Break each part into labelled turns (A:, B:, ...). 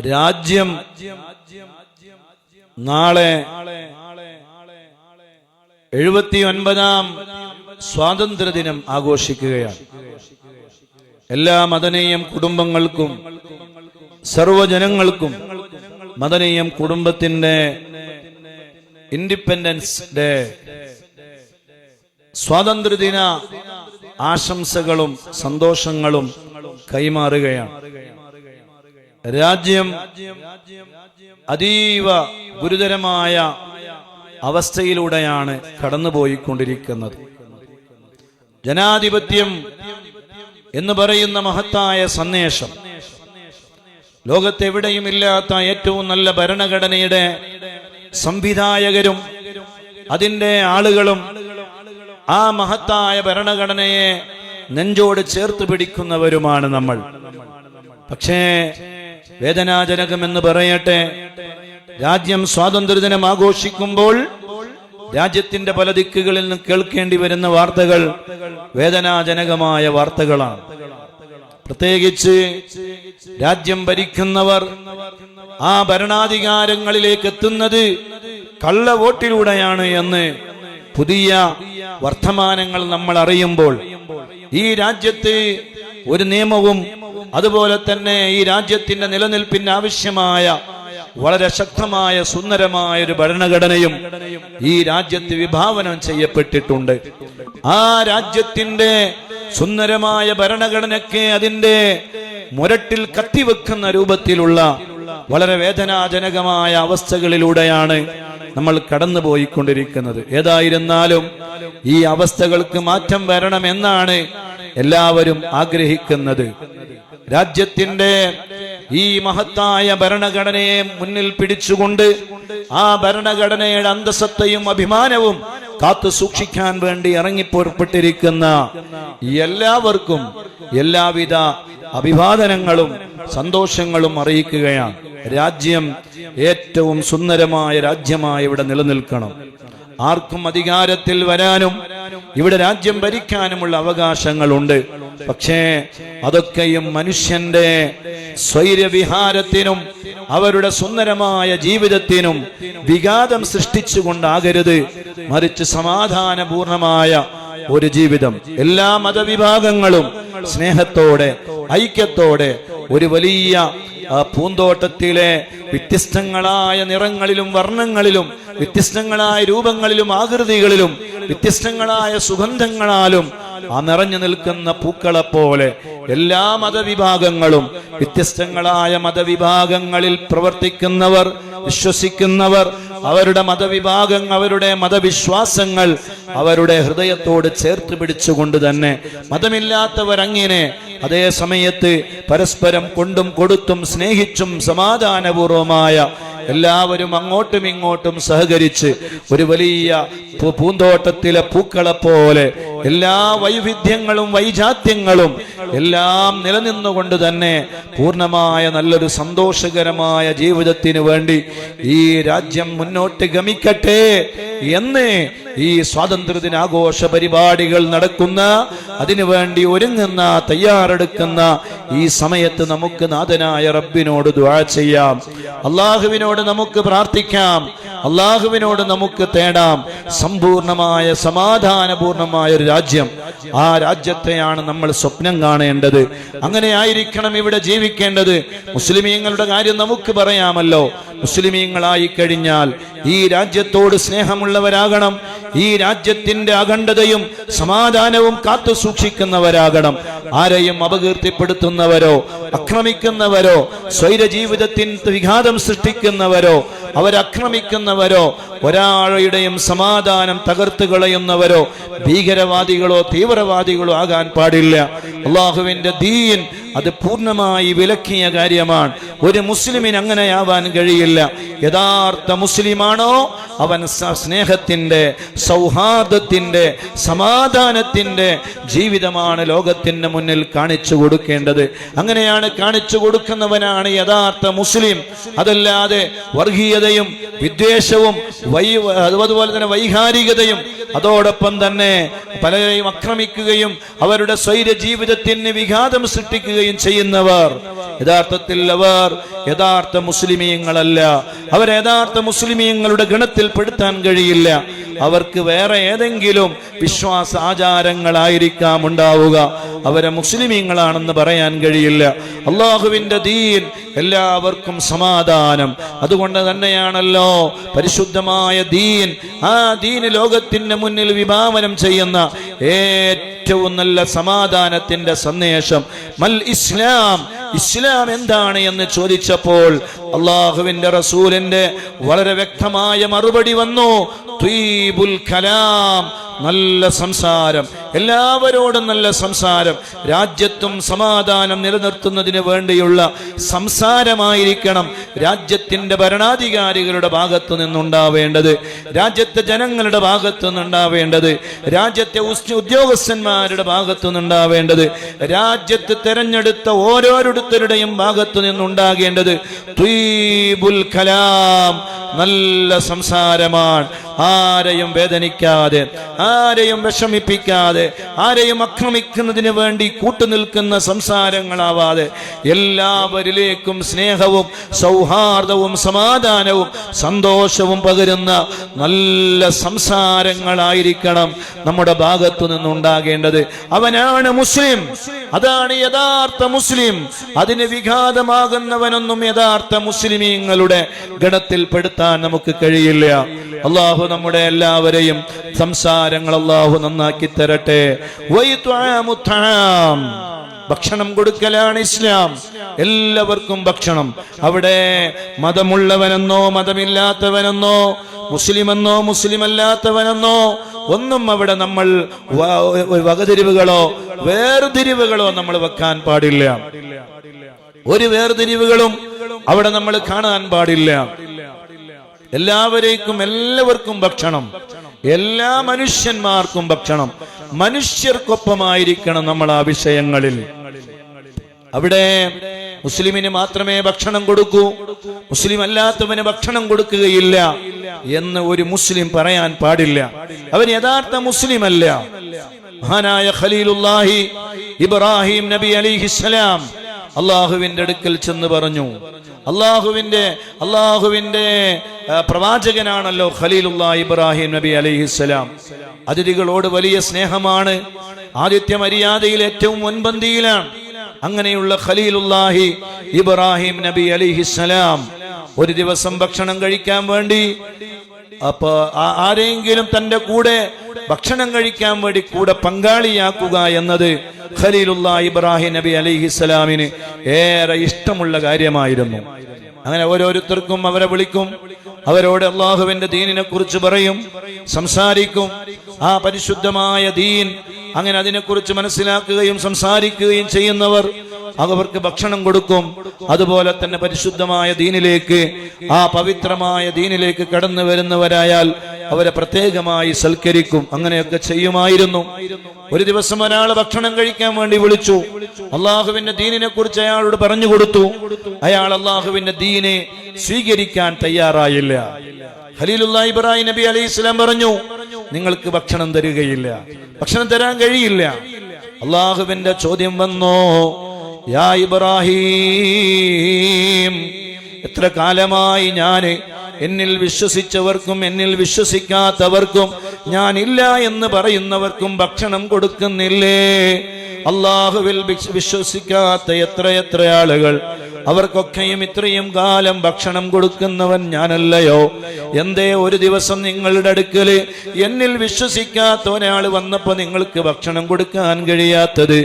A: രാജ്യം നാളെ 79ാം സ്വാതന്ത്ര്യദിനം ആഘോഷിക്കുകയാണ്. എല്ലാ മദനീയം കുടുംബങ്ങൾക്കും സർവ്വജനങ്ങൾക്കും മദനീയം കുടുംബത്തിന്റെ ഇൻഡിപെൻഡൻസ് ഡേ സ്വാതന്ത്ര്യദിന ആശംസകളും സന്തോഷങ്ങളും കൈമാറുകയാണ്. രാജ്യം അതീവ ഗുരുതരമായ അവസ്ഥയിലൂടെയാണ് കടന്നുപോയിക്കൊണ്ടിരിക്കുന്നത്. ജനാധിപത്യം എന്ന് പറയുന്ന മഹത്തായ സന്ദേശം ലോകത്തെവിടെയും ഇല്ലാത്ത ഏറ്റവും നല്ല ഭരണഘടനയുടെ സംവിധായകരും അതിന്റെ ആളുകളും ആ മഹത്തായ ഭരണഘടനയെ നെഞ്ചോട് ചേർത്ത് പിടിക്കുന്നവരുമാണ് നമ്മൾ. പക്ഷേ വേദനാജനകമെന്ന് പറയട്ടെ, രാജ്യം സ്വാതന്ത്ര്യദിനം ആഘോഷിക്കുമ്പോൾ രാജ്യത്തിന്റെ പല ദിക്കുകളിൽ നിന്ന് കേൾക്കേണ്ടി വരുന്ന വാർത്തകൾ വേദനാജനകമായ വാർത്തകളാണ്. പ്രത്യേകിച്ച് രാജ്യം ഭരിക്കുന്നവർ ആ ഭരണാധികാരങ്ങളിലേക്ക് എത്തുന്നത് കള്ള വോട്ടിലൂടെയാണ് എന്ന് പുതിയ വർത്തമാനങ്ങൾ നമ്മൾ അറിയുമ്പോൾ, ഈ രാജ്യത്ത് ഒരു നിയമവും അതുപോലെ തന്നെ ഈ രാജ്യത്തിന്റെ നിലനിൽപ്പിന് ആവശ്യമായ വളരെ ശക്തമായ സുന്ദരമായ ഒരു ഭരണഘടനയും ഈ രാജ്യത്ത് വിഭാവനം ചെയ്യപ്പെട്ടിട്ടുണ്ട്. ആ രാജ്യത്തിന്റെ സുന്ദരമായ ഭരണഘടനയ്ക്ക് അതിന്റെ മുരട്ടിൽ കത്തിവെക്കുന്ന രൂപത്തിലുള്ള വളരെ വേദനാജനകമായ അവസ്ഥകളിലൂടെയാണ് നമ്മൾ കടന്നുപോയിക്കൊണ്ടിരിക്കുന്നത്. ഏതായിരുന്നാലും ഈ അവസ്ഥകൾക്ക് മാറ്റം വരണമെന്നാണ് എല്ലാവരും ആഗ്രഹിക്കുന്നത്. രാജ്യത്തിന്റെ ഈ മഹത്തായ ഭരണഘടനയെ മുന്നിൽ പിടിച്ചുകൊണ്ട് ആ ഭരണഘടനയുടെ അന്തസ്സത്തെയും അഭിമാനവും കാത്തു സൂക്ഷിക്കാൻ വേണ്ടി ഇറങ്ങിപ്പുറപ്പെട്ടിരിക്കുന്ന എല്ലാവർക്കും എല്ലാവിധ അഭിവാദനങ്ങളും സന്തോഷങ്ങളും അറിയിക്കുകയാണ്. രാജ്യം ഏറ്റവും സുന്ദരമായ രാജ്യമായി ഇവിടെ നിലനിൽക്കണം. ആർക്കും അധികാരത്തിൽ വരാനും ഇവിടെ രാജ്യം ഭരിക്കാനുമുള്ള അവകാശങ്ങളുണ്ട്. പക്ഷേ അതൊക്കെയും മനുഷ്യന്റെ സ്വൈരവിഹാരത്തിനും അവരുടെ സുന്ദരമായ ജീവിതത്തിനും വിഘാതം സൃഷ്ടിച്ചുകൊണ്ടാകരുത്, മറിച്ച് സമാധാനപൂർണമായ ഒരു ജീവിതം എല്ലാ മതവിഭാഗങ്ങളും സ്നേഹത്തോടെ ഐക്യത്തോടെ ഒരു വലിയ പൂന്തോട്ടത്തിലെ വ്യത്യസ്തങ്ങളായ നിറങ്ങളിലും വർണ്ണങ്ങളിലും വ്യത്യസ്തങ്ങളായ രൂപങ്ങളിലും ആകൃതികളിലും വ്യത്യസ്തങ്ങളായ സുഗന്ധങ്ങളാലും ആ നിറഞ്ഞു നിൽക്കുന്ന പൂക്കളെ പോലെ എല്ലാ മതവിഭാഗങ്ങളും വ്യത്യസ്തങ്ങളായ മതവിഭാഗങ്ങളിൽ പ്രവർത്തിക്കുന്നവർ വിശ്വസിക്കുന്നവർ അവരുടെ മതവിഭാഗം അവരുടെ മതവിശ്വാസങ്ങൾ അവരുടെ ഹൃദയത്തോട് ചേർത്ത് പിടിച്ചുകൊണ്ട് തന്നെ മതമില്ലാത്തവർ അങ്ങനെ അതേ സമയത്ത് പരസ്പരം കൊണ്ടും കൊടുത്തും സ്നേഹിച്ചും സമാധാനപൂർവമായ എല്ലാവരും അങ്ങോട്ടും ഇങ്ങോട്ടും സഹകരിച്ച് ഒരു വലിയ പൂന്തോട്ടത്തിലെ പൂക്കളെ പോലെ എല്ലാ വൈവിധ്യങ്ങളും വൈജാത്യങ്ങളും എല്ലാം നിലനിന്നുകൊണ്ട് തന്നെ പൂർണ്ണമായ നല്ലൊരു സന്തോഷകരമായ ജീവിതത്തിന് വേണ്ടി ഈ രാജ്യം മുന്നോട്ട് ഗമിക്കട്ടെ എന്ന് ഈ സ്വാതന്ത്ര്യദിനാഘോഷ പരിപാടികൾ നടക്കുന്ന അതിനുവേണ്ടി ഒരുങ്ങുന്ന തയ്യാറെടുക്കുന്ന ഈ സമയത്ത് നമുക്ക് നാഥനായ റബ്ബിനോട് ദുആ ചെയ്യാം, അള്ളാഹുവിനോട് നമുക്ക് പ്രാർത്ഥിക്കാം, അള്ളാഹുവിനോട് നമുക്ക് തേടാം സമ്പൂർണമായ സമാധാനപൂർണമായ ഒരു രാജ്യം. ആ രാജ്യത്തെയാണ് നമ്മൾ സ്വപ്നം കാണേണ്ടത്. അങ്ങനെ ആയിരിക്കണം ഇവിടെ ജീവിക്കേണ്ടത്. മുസ്ലിമീങ്ങളുടെ കാര്യം നമുക്ക് പറയാമല്ലോ. മുസ്ലിമീങ്ങളായി കഴിഞ്ഞാൽ ഈ രാജ്യത്തോട് സ്നേഹമുള്ളവരാകണം, ഈ രാജ്യത്തിന്റെ അഖണ്ഡതയും സമാധാനവും കാത്തു സൂക്ഷിക്കുന്നവരാകണം. ആരെയും അപകീർത്തിപ്പെടുത്തുന്നവരോ ആക്രമിക്കുന്നവരോ സ്വൈരജീവിതത്തിന് വിഘാതം സൃഷ്ടിക്കുന്നവരോ അവരാക്രമിക്കുന്നവരോ ഒരാളുടെയും സമാധാനം തകർത്ത് കളയുന്നവരോ ഭീകരവാദികളോ തീവ്രവാദികളോ ആകാൻ പാടില്ല. അള്ളാഹുവിന്റെ ദീൻ അത് പൂർണ്ണമായി വിലക്കിയ കാര്യമാണ്. ഒരു മുസ്ലിമിന് അങ്ങനെയാവാൻ കഴിയില്ല. യഥാർത്ഥ മുസ്ലിമാണോ അവൻ സ്നേഹത്തിന്റെ സൗഹാർദ്ദത്തിന്റെ സമാധാനത്തിന്റെ ജീവിതമാണ് ലോകത്തിന്റെ മുന്നിൽ കാണിച്ചു കൊടുക്കേണ്ടത്. അങ്ങനെയാണ് കാണിച്ചു കൊടുക്കുന്നവനാണ് യഥാർത്ഥ മുസ്ലിം. അതല്ലാതെ വർഗീയതയും വിദ്വേഷവും അതുപോലെ തന്നെ വൈകാരികതയും അതോടൊപ്പം തന്നെ പലരെയും ആക്രമിക്കുകയും അവരുടെ സ്വൈര ജീവിതത്തിന് വിഘാതം സൃഷ്ടിക്കുകയും ചെയ്യുന്നവർ യഥാർത്ഥത്തിൽ അവർ യഥാർത്ഥ മുസ്ലിമീങ്ങളല്ല. അവർ യഥാർത്ഥ മുസ്ലിമീങ്ങളുടെ ഗണത്തിൽ പെടുത്താൻ കഴിയില്ല. അവർക്ക് വേറെ ഏതെങ്കിലും വിശ്വാസ ആചാരങ്ങളായിരിക്കാം ഉണ്ടാവുക. അവരെ മുസ്ലിമീങ്ങളാണെന്ന് പറയാൻ കഴിയില്ല. അള്ളാഹുവിന്റെ ദീൻ എല്ലാവർക്കും സമാധാനം. അതുകൊണ്ട് തന്നെയാണല്ലോ പരിശുദ്ധമായ ദീൻ, ആ ദീന് ലോകത്തിന്റെ മുന്നിൽ വിഭാവനം ചെയ്യുന്ന ഏറ്റവും നല്ല സമാധാനത്തിന്റെ സന്ദേശം. മൽ ഇസ്ലാം, ഇസ്ലാം എന്താണ് എന്ന് ചോദിച്ചപ്പോൾ അള്ളാഹുവിന്റെ റസൂലിന്റെ വളരെ വ്യക്തമായ മറുപടി വന്നു. ത്വീബുൽ കലാം, നല്ല സംസാരം, എല്ലാവരോടും നല്ല സംസാരം. രാജ്യത്തും സമാധാനം നിലനിർത്തുന്നതിന് വേണ്ടിയുള്ള സംസാരമായിരിക്കണം രാജ്യത്തിന്റെ ഭരണാധികാരികളുടെ ഭാഗത്തു നിന്നുണ്ടാവേണ്ടത്, രാജ്യത്തെ ജനങ്ങളുടെ ഭാഗത്തു നിന്നുണ്ടാവേണ്ടത്, രാജ്യത്തെ ഉദ്യോഗസ്ഥന്മാരുടെ ഭാഗത്തു നിന്നുണ്ടാവേണ്ടത്, രാജ്യത്ത് തെരഞ്ഞെടുത്ത ഓരോരുത്തരുടെയും ഭാഗത്തു നിന്നുണ്ടാകേണ്ടത് ത്വീബുൽ കലാം, നല്ല സംസാരമാണ്. ആരെയും വേദനിക്കാതെ, ആരെയും വിഷമിപ്പിക്കാതെ, ആരെയും ആക്രമിക്കുന്നതിന് വേണ്ടി കൂട്ടുനിൽക്കുന്ന സംസാരങ്ങളാവാതെ എല്ലാവരിലേക്കും സ്നേഹവും സൗഹാർദ്ദവും സമാധാനവും സന്തോഷവും പകരുന്ന നല്ല സംസാരങ്ങളായിരിക്കണം നമ്മുടെ ഭാഗത്തു നിന്നുണ്ടാകേണ്ടത്. അവനാണ് മുസ്ലിം, അതാണ് യഥാർത്ഥ മുസ്ലിം. അതിന് വിഘാതമാകുന്നവനൊന്നും യഥാർത്ഥ മുസ്ലിമീങ്ങളുടെ ഗണത്തിൽ പെടുത്താൻ നമുക്ക് കഴിയില്ല. അള്ളാഹു നമ്മുടെ എല്ലാവരെയും സംസാരങ്ങൾ അള്ളാഹു നന്നാക്കി തരട്ടെ. ഭക്ഷണം കൊടുക്കലാണ് ഇസ്ലാം. എല്ലാവർക്കും ഭക്ഷണം. അവിടെ മതമുള്ളവനെന്നോ മതമില്ലാത്തവനെന്നോ മുസ്ലിമെന്നോ മുസ്ലിമല്ലാത്തവനെന്നോ ഒന്നും അവിടെ നമ്മൾ വകതിരിവുകളോ വേർതിരിവുകളോ നമ്മൾ വെക്കാൻ പാടില്ല. ഒരു വേർതിരിവുകളും അവിടെ നമ്മൾ കാണാൻ പാടില്ല. എല്ലാവർക്കും ഭക്ഷണം, എല്ലാ മനുഷ്യന്മാർക്കും ഭക്ഷണം. മനുഷ്യർക്കൊപ്പമായിരിക്കണം നമ്മൾ ആ വിഷയങ്ങളിൽ. അവിടെ മുസ്ലിമിന് മാത്രമേ ഭക്ഷണം കൊടുക്കൂ, മുസ്ലിം അല്ലാത്തവന് ഭക്ഷണം കൊടുക്കുകയില്ല എന്ന് ഒരു മുസ്ലിം പറയാൻ പാടില്ല. അവൻ യഥാർത്ഥ മുസ്ലിം അല്ല. മഹാനായ ഖലീലുല്ലാഹി ഇബ്രാഹിം നബി അലൈഹിസ്സലാം അള്ളാഹുവിന്റെ അടുക്കൽ ചെന്ന് പറഞ്ഞു. അള്ളാഹുവിന്റെ പ്രവാചകനാണല്ലോ ഖലീലുല്ലാഹി ഇബ്രാഹിം നബി അലൈഹിസ്സലാം. അതിഥികളോട് വലിയ സ്നേഹമാണ്. ആദിത്യ മര്യാദയിൽ ഏറ്റവും മുൻപന്തിയിലാണ്. അങ്ങനെയുള്ള ഖലീലുല്ലാഹി ഇബ്രാഹിം നബി അലൈഹിസ്സലാം ഒരു ദിവസം ഭക്ഷണം കഴിക്കാൻ വേണ്ടി അപ്പൊ ആരെങ്കിലും തന്റെ കൂടെ ഭക്ഷണം കഴിക്കാൻ വേണ്ടി കൂടെ പങ്കാളിയാക്കുക എന്നത് ഖലീലുല്ലാഹി ഇബ്രാഹിം നബി അലൈഹിസ്സലാമിന് ഏറെ ഇഷ്ടമുള്ള കാര്യമായിരുന്നു. അങ്ങനെ ഓരോരുത്തർക്കും അവരെ വിളിക്കും, അവരോട് അള്ളാഹുവിന്റെ ദീനിനെ കുറിച്ച് പറയും, സംസാരിക്കും. ആ പരിശുദ്ധമായ ദീൻ അങ്ങനെ അതിനെക്കുറിച്ച് മനസ്സിലാക്കുകയും സംസാരിക്കുകയും ചെയ്യുന്നവർ അവർക്ക് ഭക്ഷണം കൊടുക്കും. അതുപോലെ തന്നെ പരിശുദ്ധമായ ദീനിലേക്ക്, ആ പവിത്രമായ ദീനിലേക്ക് കടന്നു വരുന്നവരായാൽ അവരെ പ്രത്യേകമായി സൽക്കരിക്കും. അങ്ങനെയൊക്കെ ചെയ്യുമായിരുന്നു. ഒരു ദിവസം ഒരാൾ ഭക്ഷണം കഴിക്കാൻ വേണ്ടി വിളിച്ചു. അള്ളാഹുവിന്റെ ദീനിനെ കുറിച്ച് അയാളോട് പറഞ്ഞു കൊടുത്തു. അയാൾ അള്ളാഹുവിന്റെ ദീനെ സ്വീകരിക്കാൻ തയ്യാറായില്ല. ഖലീലുല്ലാഹി ഇബ്രാഹിം നബി അലൈഹിസ്സലാം പറഞ്ഞു, നിങ്ങൾക്ക് ഭക്ഷണം തരികയില്ല, ഭക്ഷണം തരാൻ കഴിയില്ല. അള്ളാഹുവിന്റെ ചോദ്യം വന്നു, യാ ഇബ്രാഹിം, എത്ര കാലമായി ഞാൻ എന്നിൽ വിശ്വസിച്ചവർക്കും എന്നിൽ വിശ്വസിക്കാത്തവർക്കും, ഞാൻ ഇല്ല എന്ന് പറയുന്നവർക്കും ഭക്ഷണം കൊടുക്കുന്നില്ലേ? അള്ളാഹുവിൽ വിശ്വസിക്കാത്ത എത്ര ആളുകൾ, അവർക്കൊക്കെയും ഇത്രയും കാലം ഭക്ഷണം കൊടുക്കുന്നവൻ ഞാനല്ലയോ? എന്തേ ഒരു ദിവസം നിങ്ങളുടെ അടുക്കൽ എന്നിൽ വിശ്വസിക്കാത്ത ഒരാൾ വന്നപ്പോ നിങ്ങൾക്ക് ഭക്ഷണം കൊടുക്കാൻ കഴിയാത്തത്?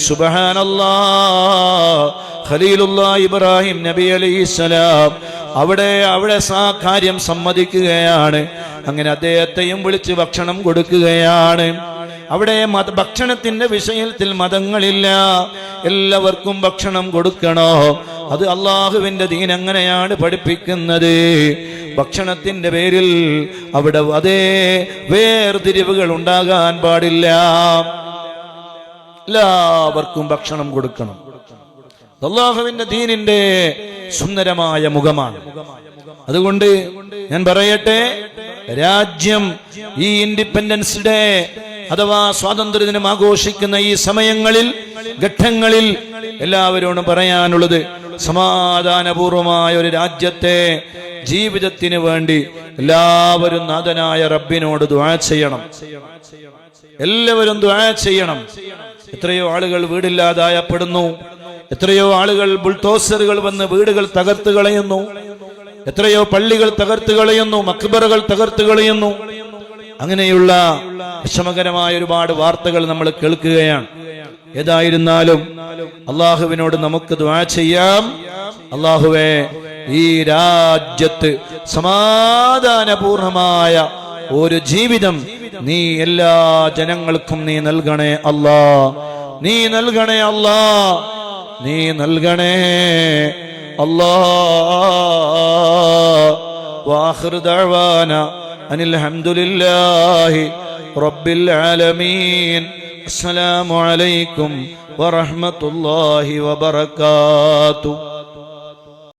A: സുബ്ഹാനല്ലാഹ്. ഖലീലുല്ലാഹി ഇബ്രാഹിം നബി അലൈഹിസ്സലാം അവിടെ ആ കാര്യം സമ്മതിക്കുകയാണ്. അങ്ങനെ അദ്ദേഹത്തെയും വിളിച്ച് ഭക്ഷണം കൊടുക്കുകയാണ്. അവിടെ ഭക്ഷണത്തിന്റെ വിഷയത്തിൽ മതങ്ങളില്ല, എല്ലാവർക്കും ഭക്ഷണം കൊടുക്കണോ? അത് അള്ളാഹുവിന്റെ ദീൻ അങ്ങനെയാണ് പഠിപ്പിക്കുന്നത്. ഭക്ഷണത്തിന്റെ പേരിൽ അവിടെ അതേ വേർതിരിവുകൾ ഉണ്ടാകാൻ പാടില്ല. എല്ലാവർക്കും ഭക്ഷണം കൊടുക്കണം. അള്ളാഹുവിന്റെ ദീനിന്റെ സുന്ദരമായ മുഖമാണ്. അതുകൊണ്ട് ഞാൻ പറയട്ടെ, രാജ്യം ഈ ഇൻഡിപെൻഡൻസ് ഡേ അഥവാ സ്വാതന്ത്ര്യദിനം ആഘോഷിക്കുന്ന ഈ സമയങ്ങളിൽ, ഘട്ടങ്ങളിൽ എല്ലാവരോടും പറയാനുള്ളത്, സമാധാനപൂർവമായ ഒരു രാജ്യത്തെ ജീവിതത്തിന് വേണ്ടി എല്ലാവരും നാഥനായ റബ്ബിനോട് ദുആ ചെയ്യണം. എല്ലാവരും ദുആ ചെയ്യണം. എത്രയോ ആളുകൾ വീടില്ലാതായപ്പെടുന്നു, എത്രയോ ആളുകൾ ബുൾഡോസറുകൾ വന്ന് വീടുകൾ തകർത്ത് കളയുന്നു, എത്രയോ പള്ളികൾ തകർത്ത് കളയുന്നു, മക്ബറകൾ തകർത്ത് കളയുന്നു. അങ്ങനെയുള്ള വിഷമകരമായ ഒരുപാട് വാർത്തകൾ നമ്മൾ കേൾക്കുകയാണ്. ഏതായിരുന്നാലും അള്ളാഹുവിനോട് നമുക്ക് ദുആ ചെയ്യാം. അള്ളാഹുവേ, ഈ രാജ്യത്ത് സമാധാനപൂർണമായ ഒരു ജീവിതം നീ എല്ലാ ജനങ്ങൾക്കും നീ നൽകണേ അല്ലാ, നീ നൽകണേ അല്ലാ, നീ നൽകണേ അല്ലാ. വാഖിറു ദഅവാന അനിൽ ഹംദുലില്ലാഹി റബ്ബിൽ ആലമീൻ. അസ്സലാമു അലൈക്കും വറഹ്മത്തുള്ളാഹി വബറകാതുഹു.